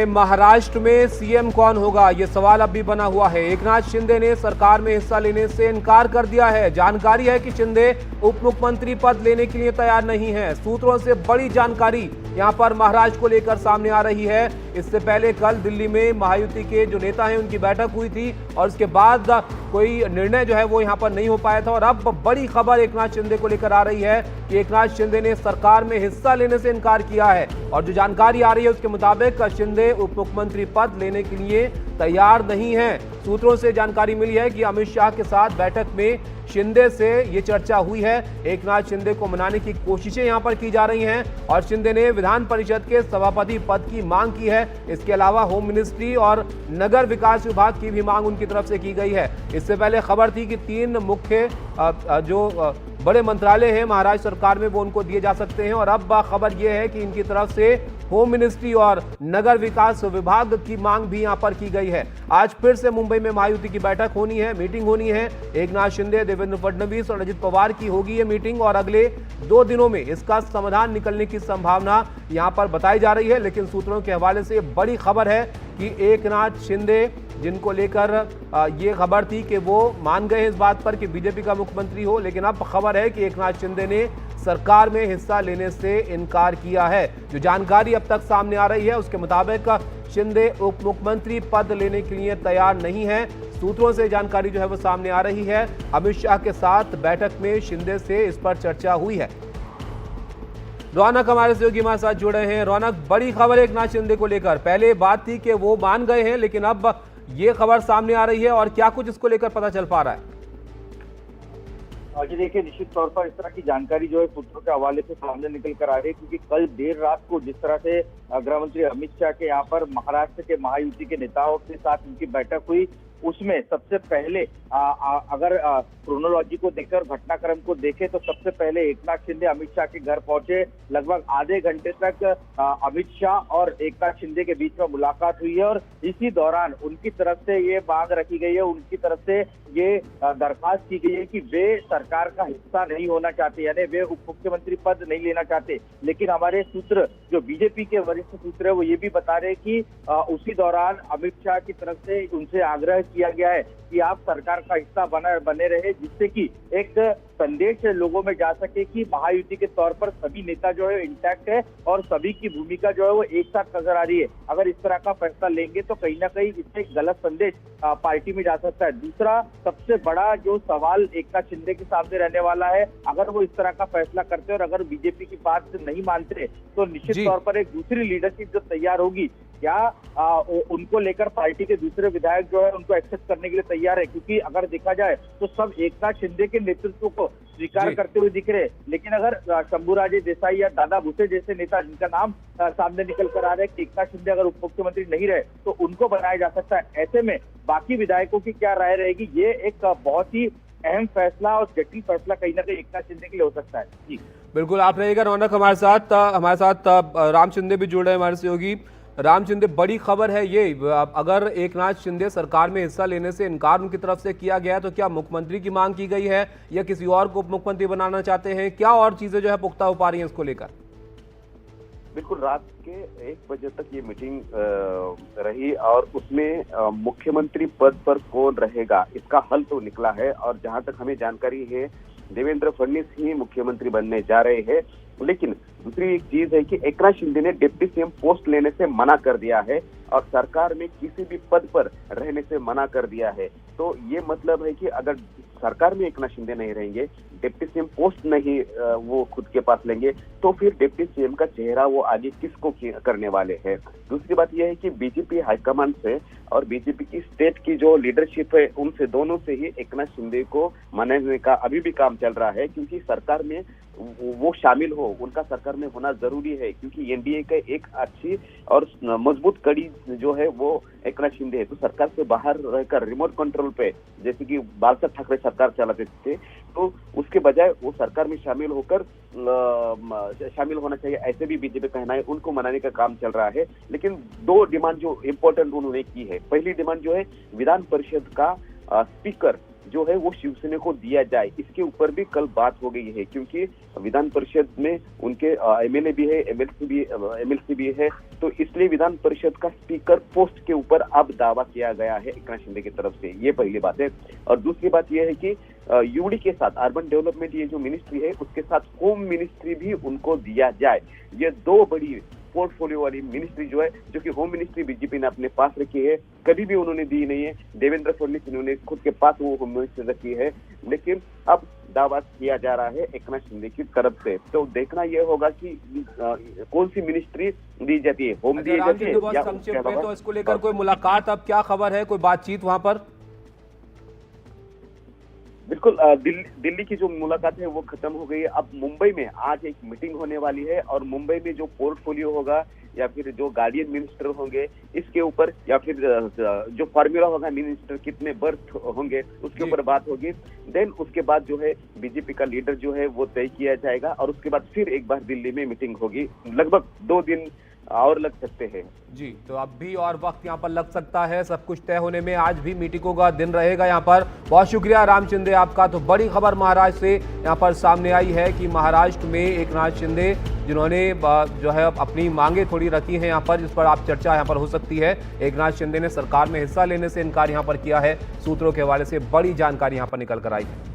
महाराष्ट्र में सीएम कौन होगा, ये सवाल अब भी बना हुआ है। एकनाथ शिंदे ने सरकार में हिस्सा लेने से इनकार कर दिया है। जानकारी है कि शिंदे उप मुख्यमंत्री पद लेने के लिए तैयार नहीं है। सूत्रों से बड़ी जानकारी यहां पर महाराष्ट्र को लेकर सामने आ रही है। इससे पहले कल दिल्ली में महायुति के जो नेता हैं उनकी बैठक हुई थी और उसके बाद कोई निर्णय जो है वो यहां पर नहीं हो पाया था। और अब बड़ी खबर एकनाथ शिंदे को लेकर आ रही है कि एकनाथ शिंदे ने सरकार में हिस्सा लेने से इनकार किया है। और जो जानकारी आ रही है उसके मुताबिक शिंदे उप मुख्यमंत्री पद लेने के लिए तैयार नहीं है। सूत्रों से जानकारी मिली है कि अमित शाह के साथ बैठक में शिंदे से ये चर्चा हुई है। एकनाथ शिंदे को मनाने की कोशिशें यहां पर की जा रही हैं और शिंदे ने विधान परिषद के सभापति पद की मांग की है। इसके अलावा होम मिनिस्ट्री और नगर विकास विभाग की भी मांग उनकी तरफ से की गई है। इससे पहले खबर थी कि 3 मुख्य जो बड़े मंत्रालय हैं महाराष्ट्र सरकार में वो उनको दिए जा सकते हैं। और अब खबर यह है कि इनकी तरफ से होम मिनिस्ट्री और नगर विकास विभाग की मांग भी यहां पर की गई है। आज फिर से मुंबई में महायुति की बैठक होनी है, मीटिंग होनी है। एकनाथ शिंदे, देवेंद्र फडणवीस और अजित पवार की होगी ये मीटिंग और अगले 2 दिनों में इसका समाधान निकलने की संभावना यहां पर बताई जा रही है। लेकिन सूत्रों के हवाले से बड़ी खबर है कि एकनाथ शिंदे, जिनको लेकर ये खबर थी कि वो मान गए इस बात पर कि बीजेपी का मुख्यमंत्री हो, लेकिन अब खबर है कि एकनाथ शिंदे ने सरकार में हिस्सा लेने से इनकार किया है। जो जानकारी अब तक सामने आ रही है उसके मुताबिक शिंदे उप मुख्यमंत्री पद लेने के लिए तैयार नहीं है। सूत्रों से जानकारी जो है वो सामने आ रही है। अमित शाह के साथ बैठक में शिंदे से इस पर चर्चा हुई है। रौनक हमारे सहयोगी हमारे साथ जुड़े हैं। रौनक, बड़ी खबर है एकनाथ शिंदे को लेकर। पहले बात थी कि वो मान गए हैं, लेकिन अब ये खबर सामने आ रही है और क्या कुछ इसको लेकर पता चल पा रहा है? जी देखिए, निश्चित तौर पर इस तरह की जानकारी जो है सूत्रों के हवाले से सामने निकल कर आ रही है, क्योंकि कल देर रात को जिस तरह से गृह मंत्री अमित शाह के यहाँ पर महाराष्ट्र के महायुति के नेताओं के साथ उनकी बैठक हुई, उसमें सबसे पहले अगर क्रोनोलॉजी को देखकर घटनाक्रम को देखें तो सबसे पहले एकनाथ शिंदे अमित शाह के घर पहुंचे। लगभग आधे घंटे तक अमित शाह और एकनाथ शिंदे के बीच में मुलाकात हुई है और इसी दौरान उनकी तरफ से ये मांग रखी गई है, उनकी तरफ से ये दरखास्त की गई है कि वे सरकार का हिस्सा नहीं होना चाहते, यानी वे उप मुख्यमंत्री पद नहीं लेना चाहते। लेकिन हमारे सूत्र, जो बीजेपी के वरिष्ठ सूत्र है, वो ये भी बता रहे हैं कि उसी दौरान अमित शाह की तरफ से उनसे आग्रह किया गया है कि आप सरकार का हिस्सा बने रहे, जिससे कि एक संदेश लोगों में जा सके कि महायुति के तौर पर सभी नेता जो है इंटैक्ट है और सभी की भूमिका जो है वो एक साथ नजर आ रही है। अगर इस तरह का फैसला लेंगे तो कहीं ना कहीं इससे एक गलत संदेश पार्टी में जा सकता है। दूसरा सबसे बड़ा जो सवाल एकनाथ शिंदे के सामने रहने वाला है, अगर वो इस तरह का फैसला करते और अगर बीजेपी की बात नहीं मानते तो निश्चित तौर पर एक दूसरी लीडरशिप जो तैयार होगी, क्या उनको लेकर पार्टी के दूसरे विधायक जो है उनको एक्सेप्ट करने के लिए तैयार है? क्योंकि अगर देखा जाए तो सब एकनाथ शिंदे के नेतृत्व को स्वीकार करते हुए दिख रहे हैं, लेकिन अगर शंभूराजे देसाई या दादा भुसे जैसे नेता जिनका नाम सामने निकल कर आ रहा है कि एकनाथ शिंदे अगर उप मुख्यमंत्री नहीं रहे तो उनको बनाया जा सकता है, ऐसे में बाकी विधायकों की क्या राय रहेगी? ये एक बहुत ही अहम फैसला और जटिल फैसला कहीं ना कहीं एकनाथ शिंदे के लिए हो सकता है। जी बिल्कुल, आप रहिएगा रौनक हमारे साथ राम शिंदे भी जुड़ रहे हैं हमारे सहयोगी। राम शिंदे, बड़ी खबर है ये, अगर एकनाथ शिंदे सरकार में हिस्सा लेने से इनकार उनकी तरफ से किया गया है तो क्या मुख्यमंत्री की मांग की गई है या किसी और को उप मुख्यमंत्री बनाना चाहते हैं? क्या और चीजें जो है पुख्ता हो पा रही हैं इसको लेकर? बिल्कुल, रात के 1 बजे तक ये मीटिंग रही और उसमें मुख्यमंत्री पद पर कौन रहेगा इसका हल तो निकला है। और जहां तक हमें जानकारी है देवेंद्र फडणवीस ही मुख्यमंत्री बनने जा रहे हैं। लेकिन दूसरी एक चीज है कि एकनाथ शिंदे ने डिप्टी सीएम पोस्ट लेने से मना कर दिया है और सरकार में किसी भी पद पर रहने से मना कर दिया है। तो ये मतलब है कि अगर सरकार में एकनाथ शिंदे नहीं रहेंगे, डिप्टी सीएम पोस्ट नहीं वो खुद के पास लेंगे, तो फिर डिप्टी सीएम का चेहरा वो आगे किसको करने वाले हैं। दूसरी बात यह है कि बीजेपी हाईकमान से और बीजेपी की स्टेट की जो लीडरशिप है उनसे दोनों से ही एकनाथ शिंदे को मनाने का अभी भी काम चल रहा है, क्योंकि सरकार में वो शामिल हो, उनका सरकार में होना जरूरी है, क्योंकि एनडीए का एक अच्छी और मजबूत कड़ी जो है वो एकनाथ शिंदे है। तो सरकार से बाहर रहकर रिमोट कंट्रोल पे, जैसे कि बाळासाहेब ठाकरे सरकार चलाते थे, तो उसके बजाय वो सरकार में शामिल होना चाहिए, ऐसे भी बीजेपी कहना है। उनको मनाने का काम चल रहा है। लेकिन 2 डिमांड जो इम्पोर्टेंट उन्होंने की है। पहली डिमांड जो है विधान परिषद का स्पीकर जो है वो शिवसेना को दिया जाए, इसके ऊपर भी कल बात हो गई है, क्योंकि विधान परिषद में उनके एमएलए भी है, एमएलसी भी है, तो इसलिए विधान परिषद का स्पीकर पोस्ट के ऊपर अब दावा किया गया है एकनाथ शिंदे की तरफ से। ये पहली बात है। और दूसरी बात यह है कि यूडी के साथ अर्बन डेवलपमेंट ये जो मिनिस्ट्री है उसके साथ होम मिनिस्ट्री भी उनको दिया जाए। ये दो बड़ी पोर्टफोलियो वाली मिनिस्ट्री जो है, जो कि होम मिनिस्ट्री बीजेपी ने अपने पास रखी है, कभी भी उन्होंने दी नहीं है। देवेंद्र फडणवीस इन्होंने खुद के पास वो होम मिनिस्ट्री रखी है, लेकिन अब दावा किया जा रहा है एकनाथ शिंदे की तरफ से। तो देखना यह होगा कि कौन सी मिनिस्ट्री दी जाती है, होम दी जाती है या संक्षेप में। तो इसको लेकर कोई मुलाकात, अब क्या खबर है, कोई बातचीत वहां पर? बिल्कुल, दिल्ली की जो मुलाकात है वो खत्म हो गई है। अब मुंबई में आज एक मीटिंग होने वाली है और मुंबई में जो पोर्टफोलियो होगा या फिर जो गार्डियन मिनिस्टर होंगे इसके ऊपर, या फिर जो फॉर्मूला होगा मिनिस्टर कितने बर्थ होंगे उसके ऊपर बात होगी। देन उसके बाद जो है बीजेपी का लीडर जो है वो तय किया जाएगा और उसके बाद फिर एक बार दिल्ली में मीटिंग होगी। लगभग 2 दिन और लग सकते हैं जी। तो अब भी और वक्त यहाँ पर लग सकता है सब कुछ तय होने में। आज भी मीटिंगों का दिन रहेगा यहाँ पर। बहुत शुक्रिया राम शिंदे आपका। तो बड़ी खबर महाराष्ट्र से यहाँ पर सामने आई है कि महाराष्ट्र में एकनाथ शिंदे, जिन्होंने जो है अपनी मांगे थोड़ी रखी हैं यहाँ पर, जिस पर आप चर्चा यहाँ पर हो सकती है। एकनाथ शिंदे ने सरकार में हिस्सा लेने से इनकार यहाँ पर किया है। सूत्रों के हवाले से बड़ी जानकारी यहाँ पर निकल कर आई है।